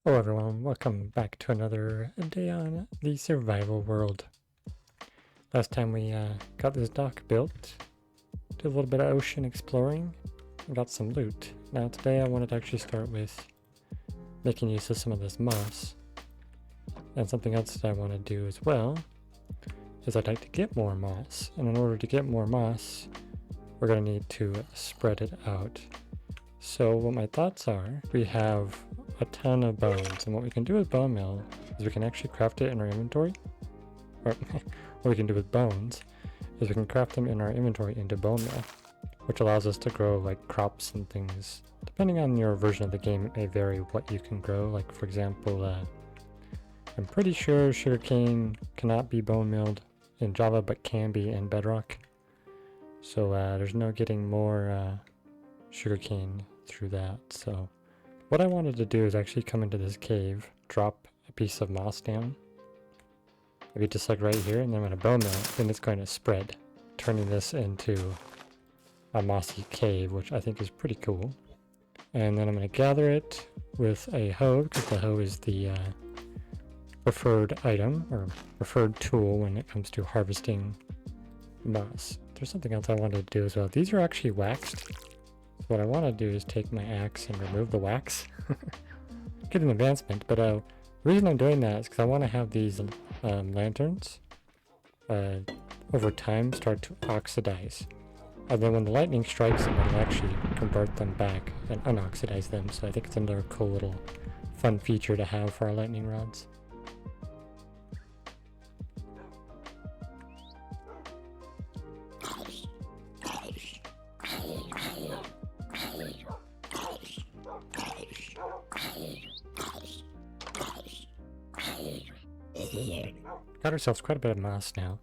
Hello everyone, welcome back to another day on the survival world. Last time we got this dock built, did a little bit of ocean exploring, and got some loot. Now today I wanted to actually start with making use of some of this moss. And something else that I want to do as well is I'd like to get more moss. And in order to get more moss, we're going to need to spread it out. So what my thoughts are, we have a ton of bones, and what we can do with bone meal is we can actually craft it in our inventory. Or what we can do with bones is we can craft them in our inventory into bone meal, which allows us to grow like crops and things. Depending on your version of the game, it may vary what you can grow. Like for example, I'm pretty sure sugarcane cannot be bone milled in Java, but can be in Bedrock. So there's no getting more sugarcane through that. So what I wanted to do is actually come into this cave, drop a piece of moss down, maybe just like right here, and then I'm going to bone mill it, then it's going to spread, turning this into a mossy cave, which I think is pretty cool. And then I'm going to gather it with a hoe, because the hoe is the preferred item, or preferred tool when it comes to harvesting moss. There's something else I wanted to do as well. These are actually waxed. What I want to do is take my axe and remove the wax. Get an advancement, but the reason I'm doing that is because I want to have these lanterns over time start to oxidize. And then when the lightning strikes them, it'll actually convert them back and unoxidize them. So I think it's another cool little fun feature to have for our lightning rods. Got ourselves quite a bit of moss now.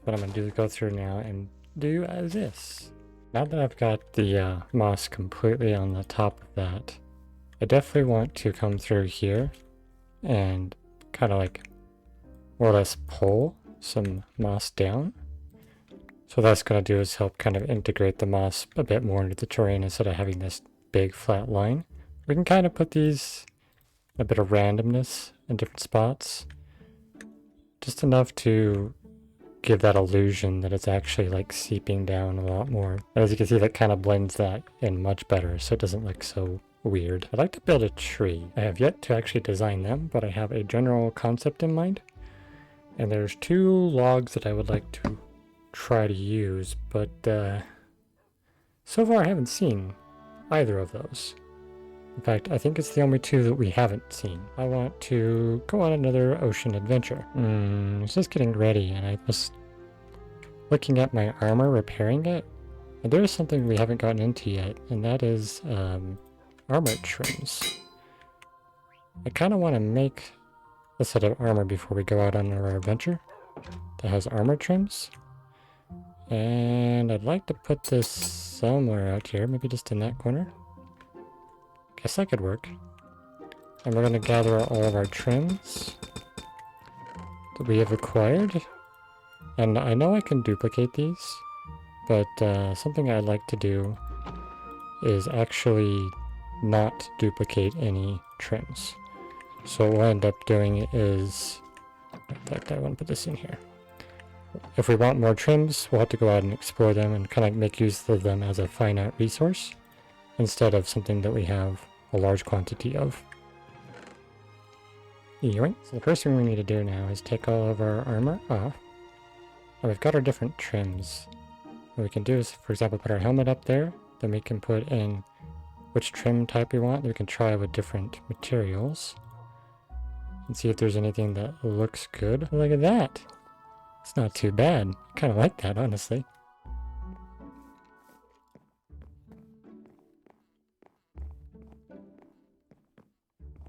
What I'm going to do is go through now and do this. Now that I've got the moss completely on the top of that, I definitely want to come through here and kind of like more or less pull some moss down. So what that's going to do is help kind of integrate the moss a bit more into the terrain instead of having this big flat line. We can kind of put these a bit of randomness in different spots. Just enough to give that illusion that it's actually like seeping down a lot more. And as you can see, that kind of blends that in much better, so it doesn't look so weird. I'd like to build a tree. I have yet to actually design them, but I have a general concept in mind. And there's two logs that I would like to try to use, but so far I haven't seen either of those. In fact, I think it's the only two that we haven't seen. I want to go on another ocean adventure. I was just getting ready and I was looking at my armor, repairing it. And there is something we haven't gotten into yet, and that is armor trims. I kind of want to make a set of armor before we go out on our adventure that has armor trims. And I'd like to put this somewhere out here, maybe just in that corner. Guess that could work. And we're going to gather all of our trims that we have acquired. And I know I can duplicate these, but something I'd like to do is actually not duplicate any trims. So what we'll end up doing is, in fact, I want to put this in here. If we want more trims, we'll have to go out and explore them and kind of make use of them as a finite resource instead of something that we have a large quantity of. Anyway, so the first thing we need to do now is take all of our armor off. And we've got our different trims. What we can do is, for example, put our helmet up there. Then we can put in which trim type we want. We can try with different materials and see if there's anything that looks good. Look at that! It's not too bad. I kind of like that, honestly.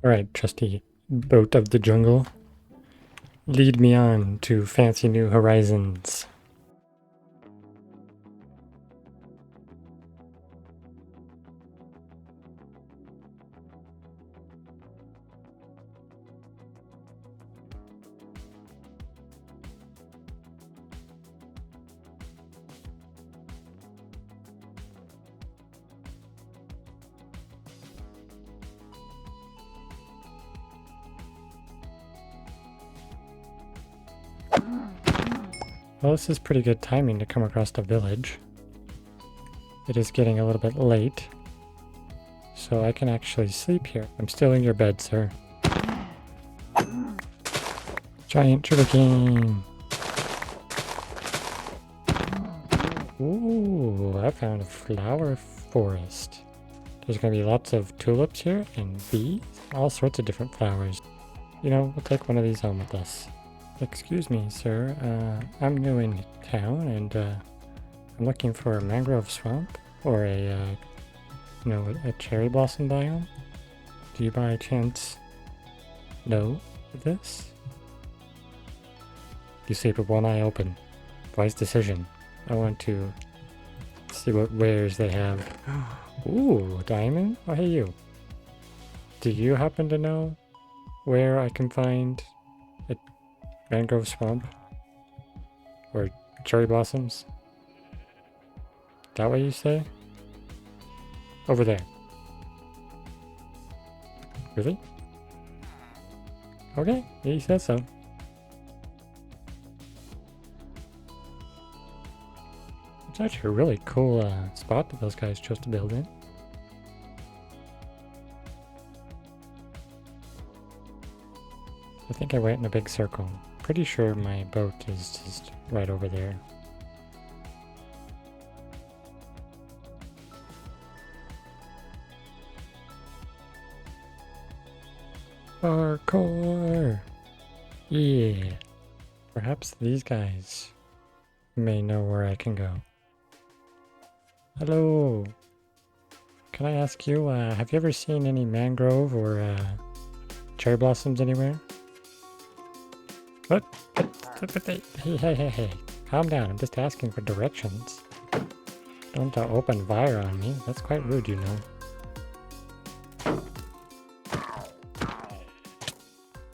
Alright, trusty boat of the jungle. Lead me on to fancy new horizons. Well, this is pretty good timing to come across the village. It is getting a little bit late, so I can actually sleep here. I'm still in your bed, sir. Giant sugarcane! Ooh, I found a flower forest. There's gonna be lots of tulips here and bees, all sorts of different flowers. You know, we'll take one of these home with us. Excuse me, sir. I'm new in town and I'm looking for a mangrove swamp or a cherry blossom biome. Do you by chance know this? You sleep with one eye open. Wise decision. I want to see what wares they have. Ooh, diamond? Oh, hey you. Do you happen to know where I can find a mangrove swamp? Or cherry blossoms? That way you say? Over there. Really? Okay, he says so. It's actually a really cool spot that those guys chose to build in. I think I went in a big circle. Pretty sure my boat is just right over there. Parkour! Yeah. Perhaps these guys may know where I can go. Hello. Can I ask you, have you ever seen any mangrove or cherry blossoms anywhere? What? Hey. Calm down. I'm just asking for directions. Don't open fire on me. That's quite rude, you know.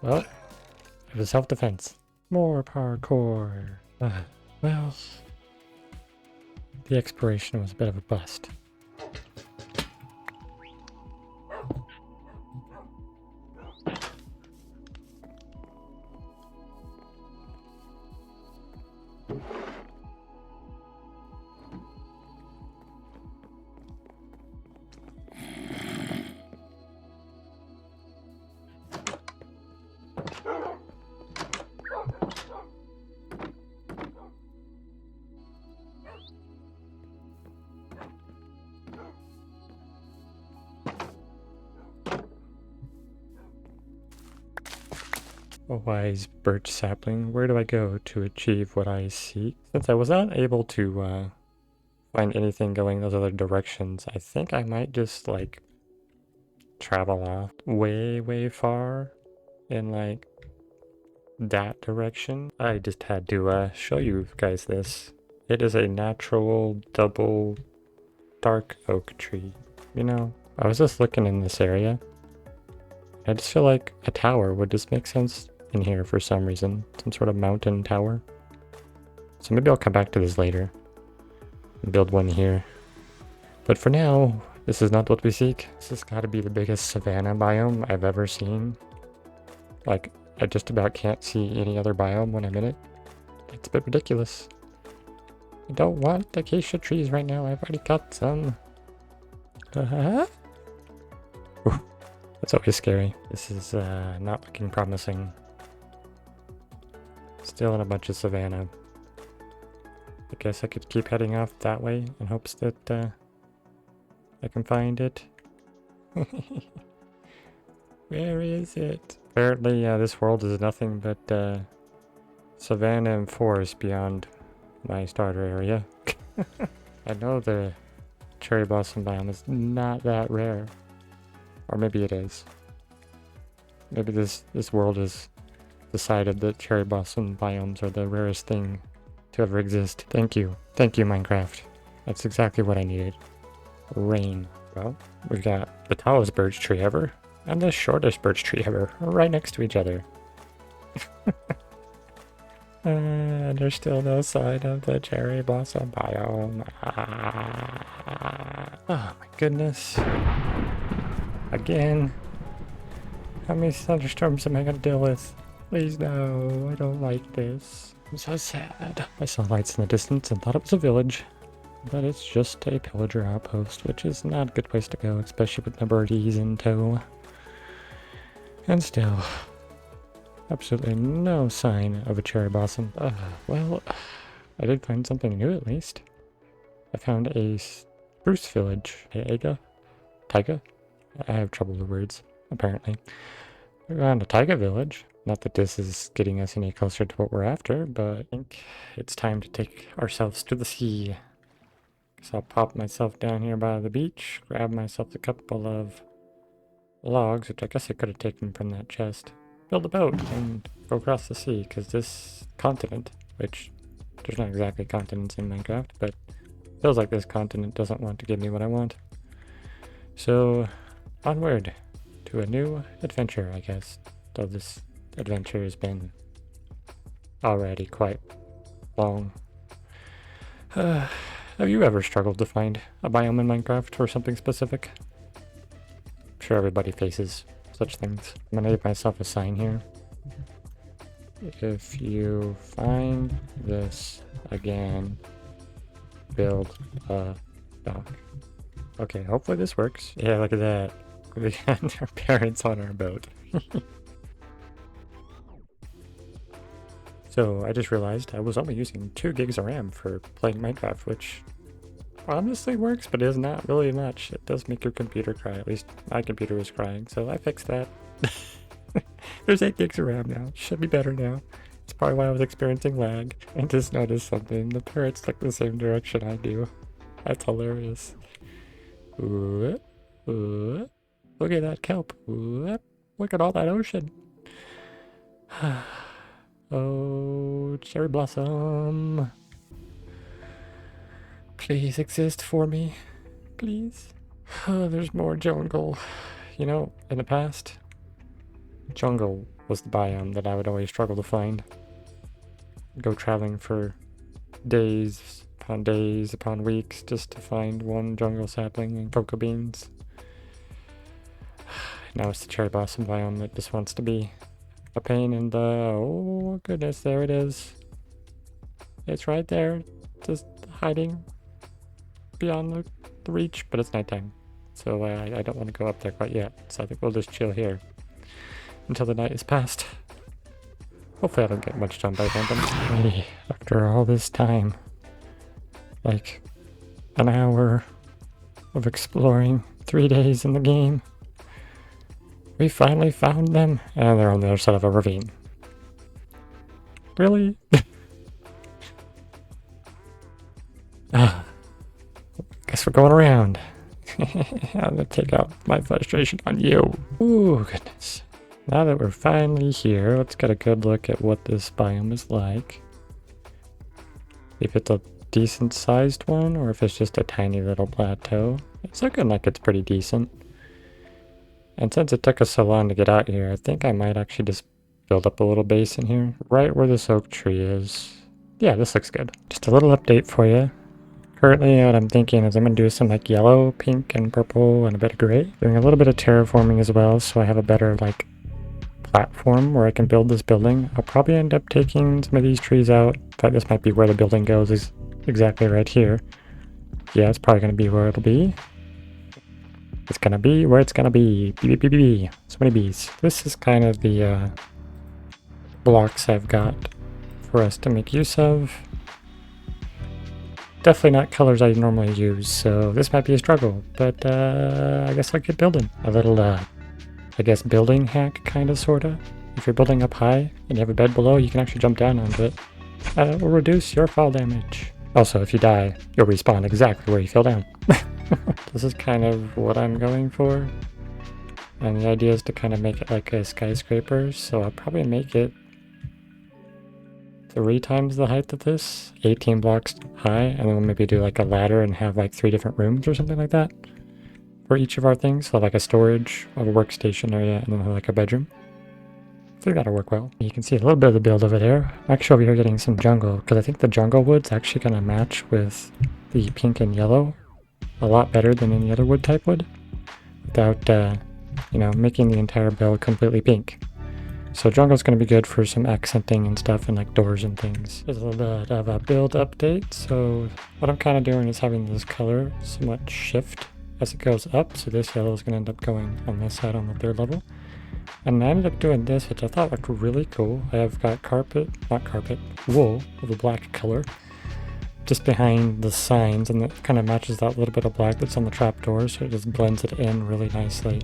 Well, it was self-defense. More parkour. Well, the exploration was a bit of a bust. A wise birch sapling, where do I go to achieve what I seek? Since I was not able to find anything going those other directions, I think I might just like travel off way far in like that direction. I just had to show you guys this. It is a natural double dark oak tree. You know, I was just looking in this area. I just feel like a tower would just make sense in here for some reason. Some sort of mountain tower. So maybe I'll come back to this later and build one here. But for now, this is not what we seek. This has got to be the biggest savanna biome I've ever seen. Like, I just about can't see any other biome when I'm in it. It's a bit ridiculous. I don't want acacia trees right now. I've already got some. Ooh, that's always scary. This is not looking promising. Still in a bunch of savanna. I guess I could keep heading off that way in hopes that I can find it. Where is it? Apparently this world is nothing but savanna and forest beyond my starter area. I know the cherry blossom biome is not that rare. Or maybe it is. Maybe this world has decided that cherry blossom biomes are the rarest thing to ever exist. Thank you. Thank you, Minecraft. That's exactly what I needed. Rain. Well, we've got the tallest birch tree ever and the shortest birch tree ever right next to each other. And there's still no sign of the cherry blossom biome. Oh my goodness. Again. How many thunderstorms am I gonna deal with? Please no, I don't like this. I'm so sad. I saw lights in the distance and thought it was a village. But it's just a pillager outpost, which is not a good place to go, especially with the birdies in tow. And still, absolutely no sign of a cherry blossom. Well, I did find something new at least. I found a spruce village. Taiga? I have trouble with words, apparently. We found a taiga village. Not that this is getting us any closer to what we're after, but I think it's time to take ourselves to the sea. So I'll pop myself down here by the beach, grab myself a couple of logs, which I guess I could have taken from that chest, build a boat, and go across the sea, because this continent, which there's not exactly continents in Minecraft, but feels like this continent doesn't want to give me what I want. So onward to a new adventure, I guess, though this adventure has been already quite long. Have you ever struggled to find a biome in Minecraft or something specific? I'm sure everybody faces such things. I'm gonna give myself a sign here. If you find this again, build a dock. Okay, hopefully this works. Yeah, look at that. We got our parents on our boat. So I just realized I was only using 2 gigs of RAM for playing Minecraft, which honestly works, but is not really much. It does make your computer cry. At least my computer was crying, so I fixed that. There's 8 gigs of RAM now. Should be better now. It's probably why I was experiencing lag. I just noticed something. The parrots look the same direction I do. That's hilarious. Look at that kelp. Look at all that ocean. Oh, cherry blossom. Please exist for me. Please. Oh, there's more jungle. You know, in the past, jungle was the biome that I would always struggle to find. Go traveling for days upon weeks just to find one jungle sapling and cocoa beans. Now it's the cherry blossom biome that just wants to be a pain in the... Oh goodness, there it is. It's right there, just hiding beyond the reach, but it's nighttime. So I don't want to go up there quite yet. So I think we'll just chill here until the night is past. Hopefully I don't get much done by then. Hey, after all this time, like an hour of exploring, 3 days in the game, we finally found them, and they're on the other side of a ravine. Really? Guess we're going around. I'm gonna take out my frustration on you. Ooh, goodness. Now that we're finally here, let's get a good look at what this biome is like. If it's a decent sized one, or if it's just a tiny little plateau. It's looking like it's pretty decent. And since it took us so long to get out here, I think I might actually just build up a little base in here, right where this oak tree is. Yeah, this looks good. Just a little update for you. Currently, what I'm thinking is I'm going to do some like yellow, pink, and purple, and a bit of gray. Doing a little bit of terraforming as well, so I have a better like platform where I can build this building. I'll probably end up taking some of these trees out. In fact, this might be where the building goes, is exactly right here. Yeah, it's probably going to be where it'll be. It's going to be where it's going to be. Bee. So many bees. This is kind of the blocks I've got for us to make use of. Definitely not colors I normally use, so this might be a struggle, but I guess I'll get building. A little, I guess, building hack, kind of, sort of. If you're building up high and you have a bed below, you can actually jump down onto it. And it will reduce your fall damage. Also, if you die, you'll respawn exactly where you fell down. This is kind of what I'm going for. And the idea is to kind of make it like a skyscraper, so I'll probably make it 3 times the height of this, 18 blocks high, and then we'll maybe do like a ladder and have like 3 different rooms or something like that for each of our things. So like a storage, a workstation area, and then like a bedroom. I think that'll work well. You can see a little bit of the build over there. I'm actually over here getting some jungle, because I think the jungle wood's actually going to match with the pink and yellow a lot better than any other wood type would, without, you know, making the entire build completely pink. So jungle's going to be good for some accenting and stuff and like doors and things. There's a little bit of a build update. So what I'm kind of doing is having this color somewhat shift as it goes up. So this yellow is going to end up going on this side on the 3rd level. And I ended up doing this, which I thought looked really cool. I have got wool of a black color just behind the signs, and it kind of matches that little bit of black that's on the trapdoor, so it just blends it in really nicely.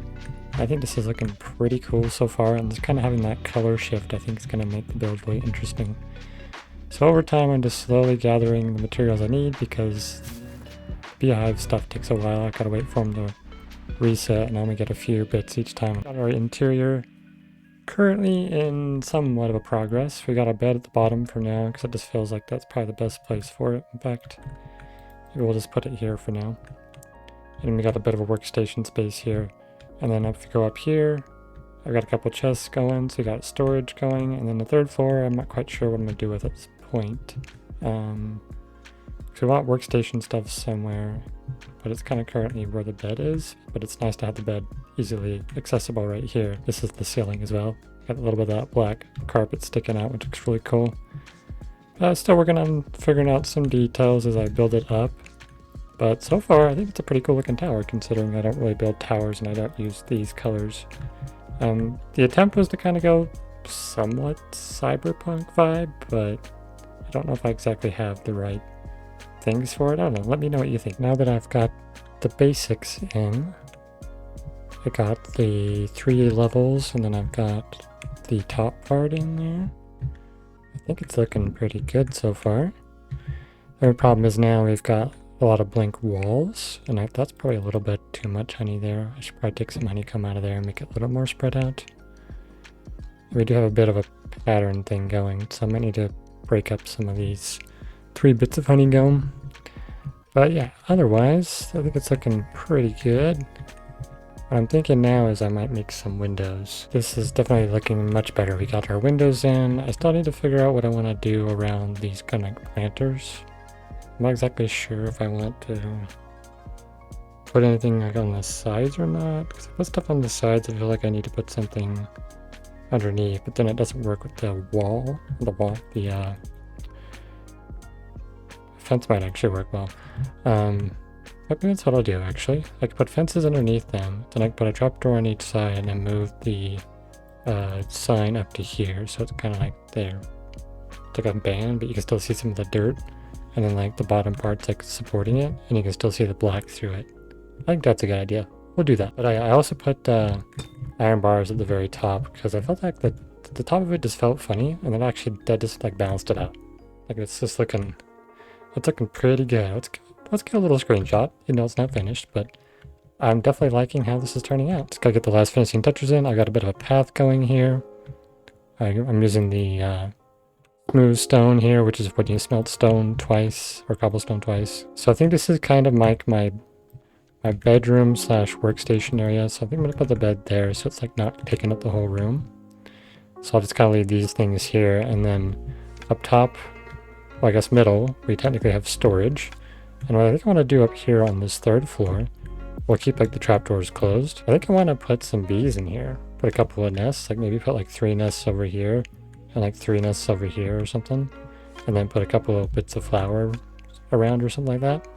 I think this is looking pretty cool so far, and just kind of having that color shift I think is going to make the build really interesting. So over time I'm just slowly gathering the materials I need, because beehive stuff takes a while. I gotta wait for them to reset, and I only get a few bits each time. Got our interior currently in somewhat of a progress. We got our bed at the bottom for now, because it just feels like that's probably the best place for it. In fact, maybe we'll just put it here for now. And we got a bit of a workstation space here. And then if we go up here, I've got a couple chests going, so we got storage going. And then the 3rd floor, I'm not quite sure what I'm going to do with at this point. So we want workstation stuff somewhere, but it's kind of currently where the bed is. But it's nice to have the bed easily accessible right here. This is the ceiling as well. Got a little bit of that black carpet sticking out, which looks really cool. Still working on figuring out some details as I build it up. But so far, I think it's a pretty cool looking tower, considering I don't really build towers and I don't use these colors. The attempt was to kind of go somewhat cyberpunk vibe, but I don't know if I exactly have the right things for it. I don't know. Let me know what you think. Now that I've got the basics in, I got the 3 levels, and then I've got the top part in there. I think it's looking pretty good so far. The only problem is now we've got a lot of blank walls, and that's probably a little bit too much honey there. I should probably take some honeycomb out of there and make it a little more spread out. We do have a bit of a pattern thing going, so I might need to break up some of these 3 bits of honeycomb. But yeah, otherwise, I think it's looking pretty good. What I'm thinking now is I might make some windows. This is definitely looking much better. We got our windows in. I still need to figure out what I want to do around these kind of planters. I'm not exactly sure if I want to put anything like on the sides or not. Because if I put stuff on the sides, I feel like I need to put something underneath, but then it doesn't work with the wall. The fence might actually work well. Maybe that's what I'll do actually. I could put fences underneath them, then I could put a trapdoor on each side and then move the sign up to here, so it's kind of like there. It's like a band, but you can still see some of the dirt, and then like the bottom part's like supporting it, and you can still see the black through it. I think that's a good idea. We'll do that. But I also put iron bars at the very top, because I felt like the top of it just felt funny, and then actually that just like balanced it out. Like it's looking pretty good. Let's get a little screenshot, even though it's not finished, but I'm definitely liking how this is turning out. Just gotta get the last finishing touches in. I got a bit of a path going here. I'm using the smooth stone here, which is when you smelt stone twice, or cobblestone twice. So I think this is kind of like my bedroom slash workstation area. So I think I'm gonna put the bed there, so it's like not taking up the whole room. So I'll just kind of leave these things here, and then up top, well, I guess middle, we technically have storage. And what I think I want to do up here on this 3rd floor, we'll keep like the trapdoors closed. I think I want to put some bees in here. Put a couple of nests, like maybe put like 3 nests over here and like 3 nests over here or something. And then put a couple of bits of flower around or something like that.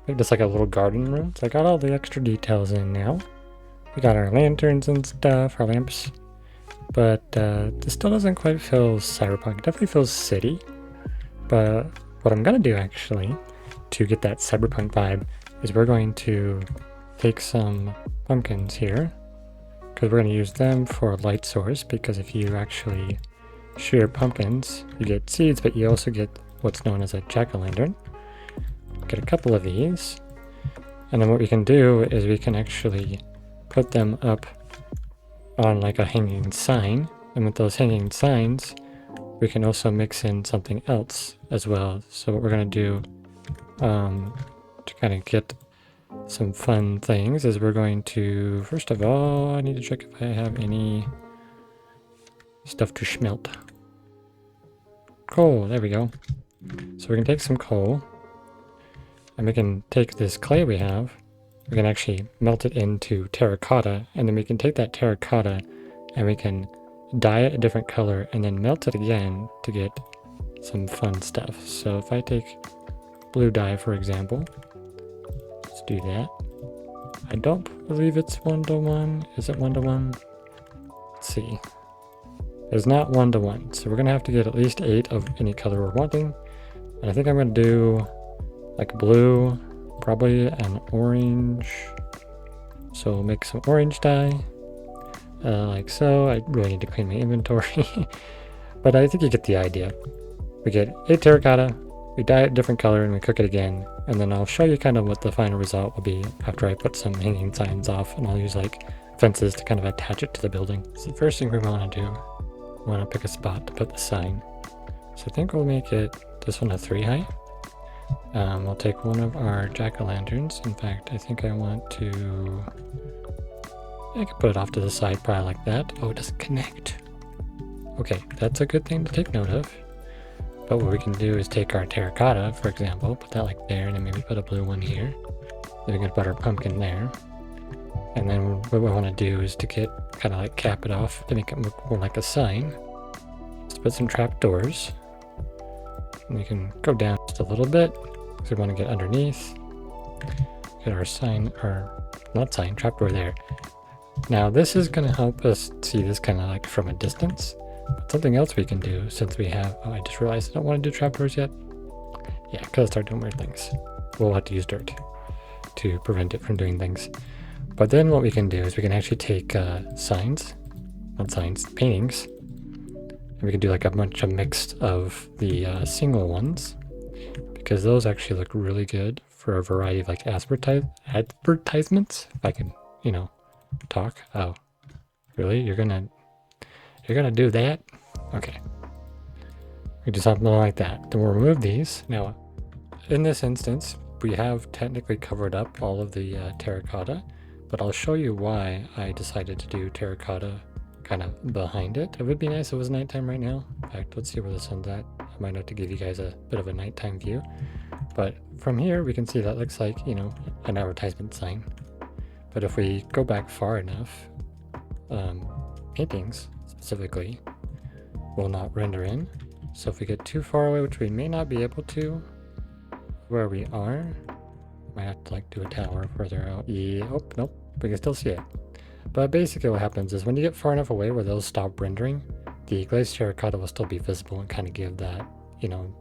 Like just like a little garden room. So I got all the extra details in now. We got our lanterns and stuff, our lamps. But this still doesn't quite feel cyberpunk. It definitely feels city. But what I'm going to do actually, to get that cyberpunk vibe, is we're going to take some pumpkins here, because we're going to use them for a light source, because if you actually shear pumpkins, you get seeds, but you also get what's known as a jack-o'-lantern. Get a couple of these, and then what we can do is we can actually put them up on like a hanging sign, and with those hanging signs, we can also mix in something else as well. So what we're going to do to kind of get some fun things is we're going to, first of all, I need to check if I have any stuff to smelt. Coal, there we go. So we can take some coal, and we can take this clay we have, we can actually melt it into terracotta, and then we can take that terracotta and we can dye it a different color, and then melt it again to get some fun stuff. So if I take blue dye, for example, let's do that. I don't believe it's 1-to-1. Is it 1-to-1? Let's see. It's not 1-to-1, so we're gonna have to get at least 8 of any color we're wanting. And I think I'm gonna do like blue, probably an orange. So we'll make some orange dye, like so. I really need to clean my inventory, but I think you get the idea. We get 8 terracotta, we dye it a different color, and we cook it again. And then I'll show you kind of what the final result will be after I put some hanging signs off, and I'll use like fences to kind of attach it to the building. So the first thing we want to do, we want to pick a spot to put the sign. So I think we'll make it this one a 3 height. We'll take one of our jack-o'-lanterns. In fact, I think I want to... I can put it off to the side, probably like that. Oh, it doesn't connect. Okay, that's a good thing to take note of. But what we can do is take our terracotta, for example, put that like there, and then maybe put a blue one here. Then we can put our pumpkin there. And then what we want to do is to get kind of like cap it off to make it look more like a sign. Let's put some trapdoors. And we can go down just a little bit because we want to get underneath. Get our sign, or not sign, trapdoor there. Now this is going to help us see this kind of like from a distance. But something else we can do, since we have, oh, I just realized I don't want to do trapdoors yet. Yeah, because I start doing weird things. We'll have to use dirt to prevent it from doing things. But then what we can do is we can actually take signs, not signs, paintings, and we can do like a bunch of mix of the single ones, because those actually look really good for a variety of like advertisements. If I can, you know, talk. Oh, really? You're gonna do that? Okay. We do something like that. Then we'll remove these. Now, in this instance, we have technically covered up all of the terracotta, but I'll show you why I decided to do terracotta kind of behind it. It would be nice if it was nighttime right now. In fact, let's see where the sun's at. I might have to give you guys a bit of a nighttime view. But from here, we can see that looks like, you know, an advertisement sign. But if we go back far enough, paintings specifically will not render in. So if we get too far away, which we may not be able to where we are, might have to like do a tower further out. Yeah, oh, nope, we can still see it. But basically what happens is when you get far enough away where those stop rendering, the glazed terracotta will still be visible and kind of give that, you know,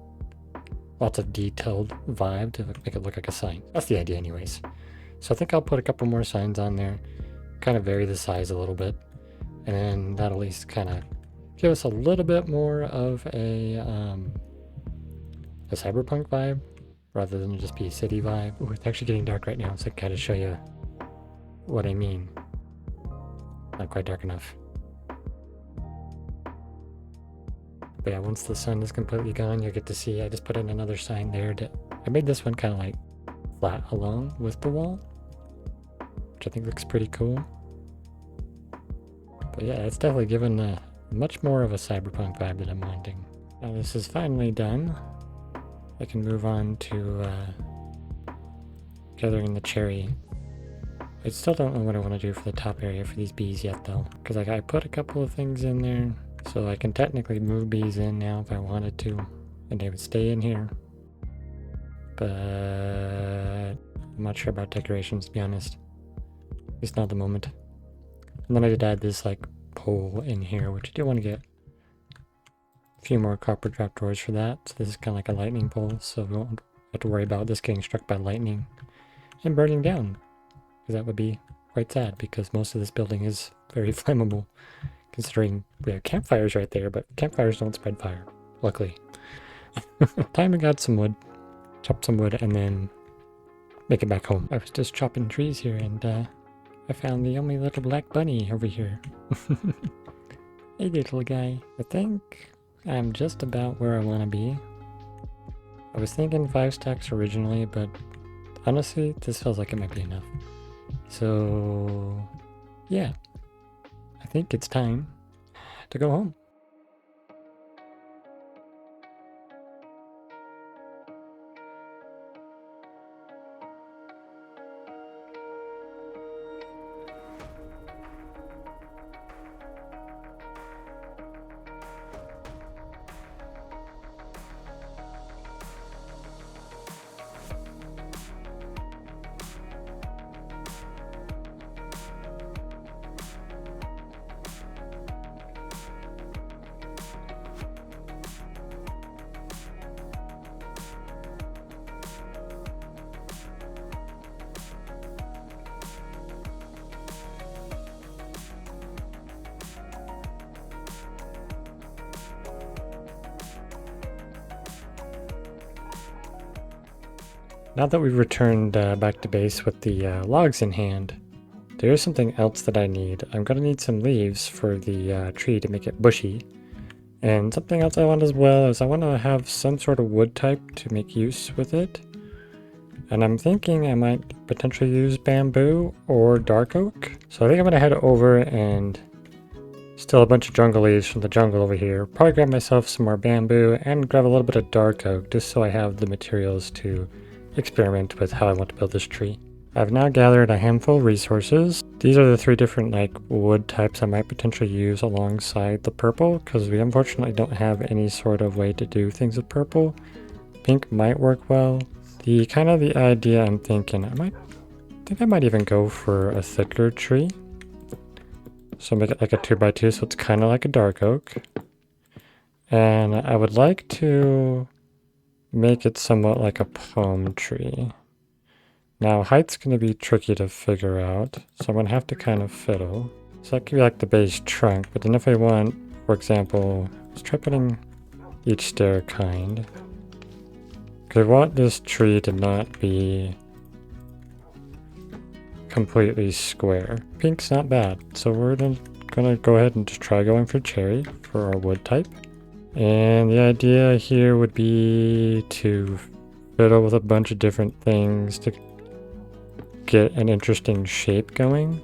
lots of detailed vibe to make it look like a sign. That's the idea anyways. So I think I'll put a couple more signs on there, kind of vary the size a little bit, and then that'll at least kind of give us a little bit more of a cyberpunk vibe rather than just be a city vibe. Ooh, it's actually getting dark right now, so I can kind of show you what I mean. Not quite dark enough. But yeah, once the sun is completely gone, you'll get to see, I just put in another sign there. I made this one kind of like flat along with the wall, which I think looks pretty cool. But yeah, it's definitely given a much more of a cyberpunk vibe that I'm wanting. Now this is finally done. I can move on to gathering the cherry. I still don't know what I want to do for the top area for these bees yet though, because like I put a couple of things in there, so I can technically move bees in now if I wanted to, and they would stay in here. But I'm not sure about decorations, to be honest. At least not at the moment. And then I did add this like pole in here, which I do want to get a few more copper trapdoors for that. So this is kind of like a lightning pole, so we won't have to worry about this getting struck by lightning and burning down, because that would be quite sad, because most of this building is very flammable, considering we have campfires right there, but campfires don't spread fire, luckily. Time to got some wood, chop some wood, and then make it back home. I was just chopping trees here, and I found the only little black bunny over here. Hey little guy. I think I'm just about where I want to be. I was thinking 5 stacks originally, but honestly, this feels like it might be enough. So yeah, I think it's time to go home. Now that we've returned back to base with the logs in hand, there is something else that I need. I'm going to need some leaves for the tree to make it bushy. And something else I want as well is I want to have some sort of wood type to make use with it. And I'm thinking I might potentially use bamboo or dark oak. So I think I'm going to head over and steal a bunch of jungle leaves from the jungle over here. Probably grab myself some more bamboo and grab a little bit of dark oak just so I have the materials to experiment with how I want to build this tree. I've now gathered a handful of resources. These are the 3 different wood types I might potentially use alongside the purple, because we unfortunately don't have any sort of way to do things with purple. Pink might work well. The idea I'm thinking, I think I might even go for a thicker tree. So make it like a 2x2, so it's kind of like a dark oak. And I would like to make it somewhat like a palm tree. Now, height's going to be tricky to figure out, so I'm going to have to kind of fiddle. So that could be like the base trunk, but then if I want, for example, let's try putting each stair kind. Because I want this tree to not be completely square. Pink's not bad, so we're going to go ahead and just try going for cherry for our wood type. And the idea here would be to fiddle with a bunch of different things to get an interesting shape going.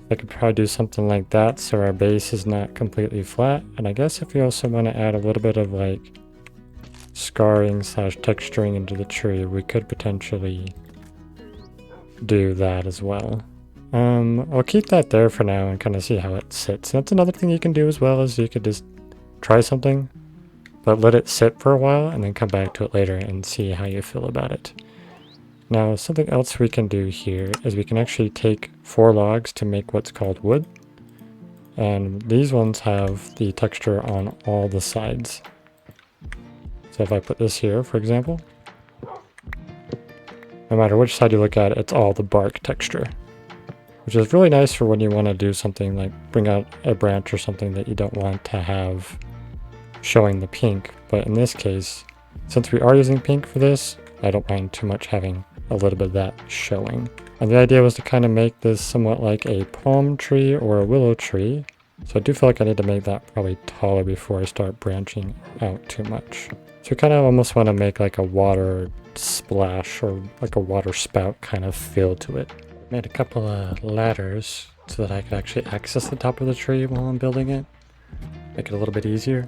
I could probably do something like that so our base is not completely flat. And I guess if we also want to add a little bit of scarring / texturing into the tree, we could potentially do that as well. I'll keep that there for now and kind of see how it sits. And that's another thing you can do as well, is you could just try something, but let it sit for a while and then come back to it later and see how you feel about it. Now, something else we can do here is we can actually take 4 logs to make what's called wood. And these ones have the texture on all the sides. So if I put this here, for example, no matter which side you look at, it's all the bark texture. Which is really nice for when you want to do something like bring out a branch or something that you don't want to have showing the pink. But in this case, since we are using pink for this, I don't mind too much having a little bit of that showing. And the idea was to kind of make this somewhat like a palm tree or a willow tree. So I do feel like I need to make that probably taller before I start branching out too much. So we kind of almost want to make like a water splash or like a water spout kind of feel to it. Made a couple of ladders so that I could actually access the top of the tree while I'm building it. Make it a little bit easier.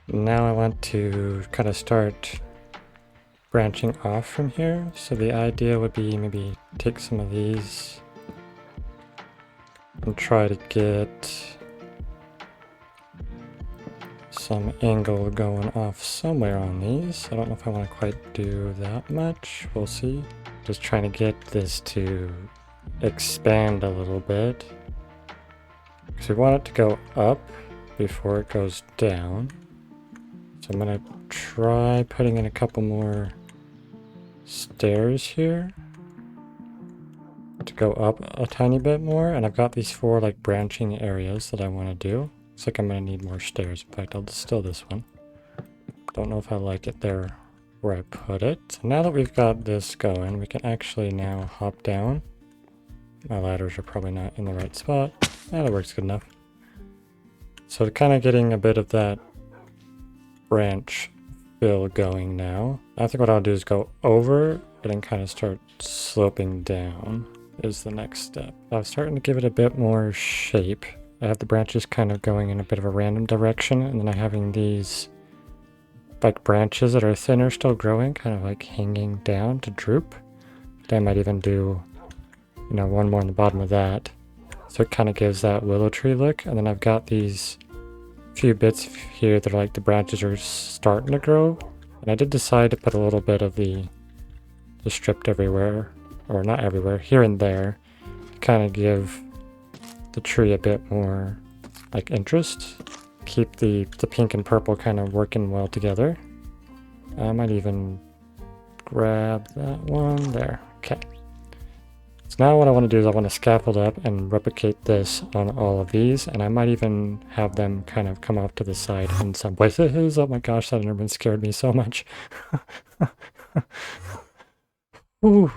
Now I want to kind of start branching off from here. So the idea would be maybe take some of these and try to get some angle going off somewhere on these. I don't know if I want to quite do that much. We'll see. Just trying to get this to expand a little bit, because we want it to go up before it goes down. So I'm going to try putting in a couple more stairs here to go up a tiny bit more. And I've got these 4 branching areas that I want to do. Looks like I'm going to need more stairs. In fact, I'll distill this one. Don't know if I like it there where I put it. So now that we've got this going, we can actually now hop down. My ladders are probably not in the right spot. That works good enough. So kind of getting a bit of that branch fill going now. I think what I'll do is go over and then kind of start sloping down is the next step. I'm starting to give it a bit more shape. I have the branches kind of going in a bit of a random direction, and then I'm having these branches that are thinner still growing, kind of hanging down to droop. I might even do, one more on the bottom of that. So it kind of gives that willow tree look. And then I've got these few bits here that are the branches are starting to grow. And I did decide to put a little bit of the stripped everywhere, or not everywhere, here and there, to kind of give the tree a bit more interest. Keep the pink and purple kind of working well together. I might even grab that one there. Okay. So now what I want to do is I want to scaffold up and replicate this on all of these, and I might even have them kind of come off to the side in some places. Oh my gosh, that intermittent scared me so much. Ooh.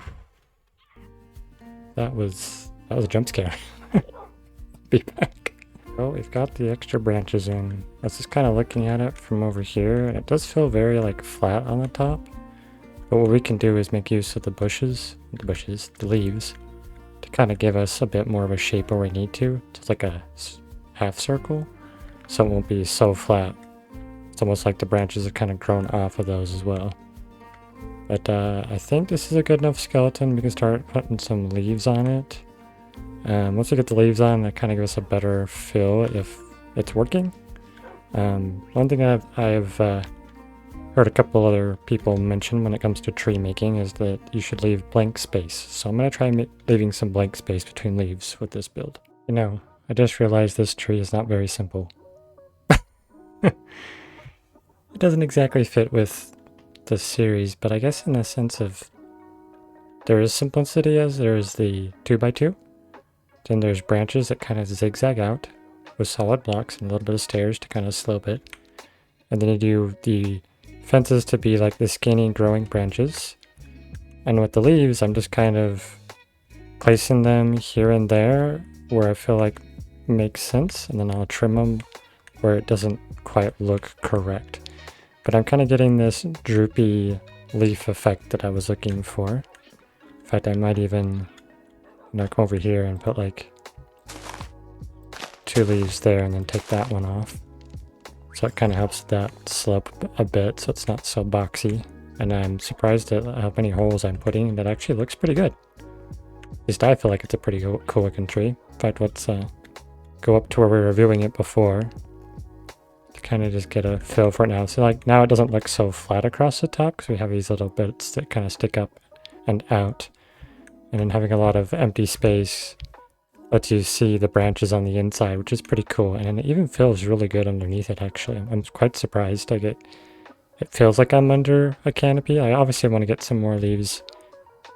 That was a jump scare. Be back. Well, we've got the extra branches in. I was just kind of looking at it from over here, and it does feel very like flat on the top. But what we can do is make use of the the leaves, to kind of give us a bit more of a shape where we need to. So it's like a half circle, so it won't be so flat. It's almost like the branches have kind of grown off of those as well. But I think this is a good enough skeleton. We can start putting some leaves on it. Once we get the leaves on, that kind of gives us a better feel if it's working. One thing I've heard a couple other people mention when it comes to tree making is that you should leave blank space. So I'm going to try leaving some blank space between leaves with this build. You know, I just realized this tree is not very simple. It doesn't exactly fit with the series, but I guess in the sense of there is simplicity as there is the 2x2. Then there's branches that kind of zigzag out with solid blocks and a little bit of stairs to kind of slope it. And then you do the fences to be like the skinny growing branches. And with the leaves, I'm just kind of placing them here and there where I feel like makes sense. And then I'll trim them where it doesn't quite look correct. But I'm kind of getting this droopy leaf effect that I was looking for. In fact, I might even come over here and put like 2 leaves there and then take that one off. So it kind of helps that slope a bit so it's not so boxy. And I'm surprised at how many holes I'm putting. That actually looks pretty good. At least I feel like it's a pretty cool looking tree. In fact, let's go up to where we were viewing it before to kind of just get a feel for it now. So like now it doesn't look so flat across the top because we have these little bits that kind of stick up and out. And then having a lot of empty space lets you see the branches on the inside, which is pretty cool. And it even feels really good underneath it, actually. I'm quite surprised. It feels like I'm under a canopy. I obviously want to get some more leaves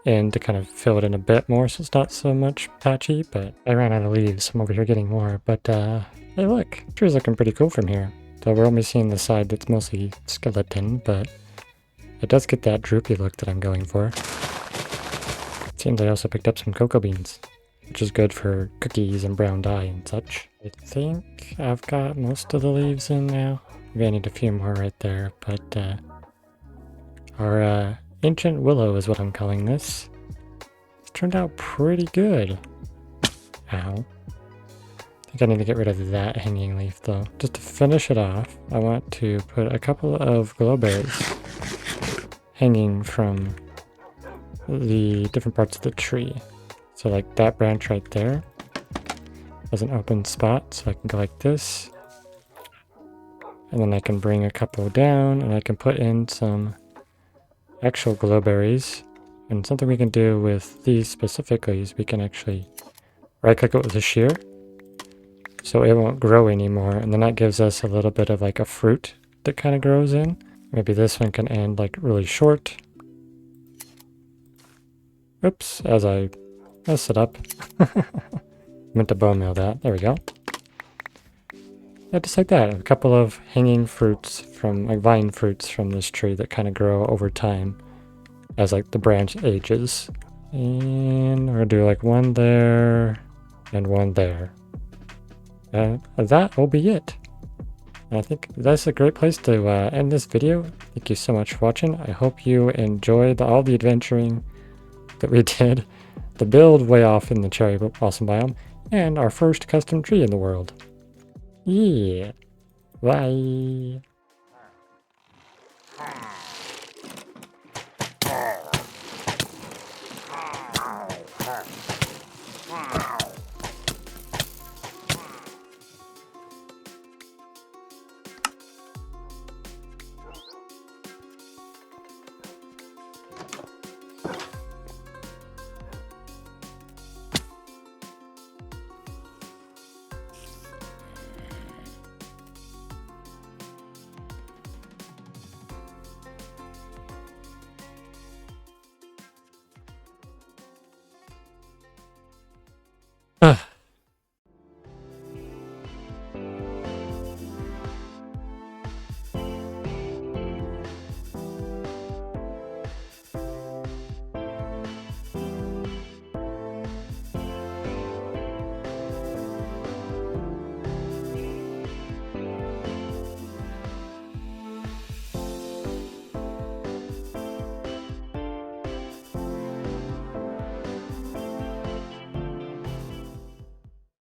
in to kind of fill it in a bit more so it's not so much patchy, but I ran out of leaves. I'm over here getting more. But hey, look, the tree's looking pretty cool from here. Though we're only seeing the side that's mostly skeleton, but it does get that droopy look that I'm going for. Seems I also picked up some cocoa beans, which is good for cookies and brown dye and such. I think I've got most of the leaves in now. Maybe I need a few more right there, but our ancient willow is what I'm calling this. It's turned out pretty good. Ow. I think I need to get rid of that hanging leaf though. Just to finish it off, I want to put a couple of glowberries hanging from the different parts of the tree. So like that branch right there has an open spot, so I can go like this. And then I can bring a couple down and I can put in some actual glowberries. And something we can do with these specifically is we can actually right click it with a shear so it won't grow anymore. And then that gives us a little bit of like a fruit that kind of grows in. Maybe this one can end like really short. Oops, as I mess it up. Meant to bone meal that. There we go. Yeah, just like that. A couple of hanging fruits from, like vine fruits from this tree that kind of grow over time as like the branch ages. And we're gonna do like one there and one there. That will be it. And I think that's a great place to end this video. Thank you so much for watching. I hope you enjoyed all the adventuring that we did, the build way off in the cherry blossom biome, and our first custom tree in the world. Yeah, bye.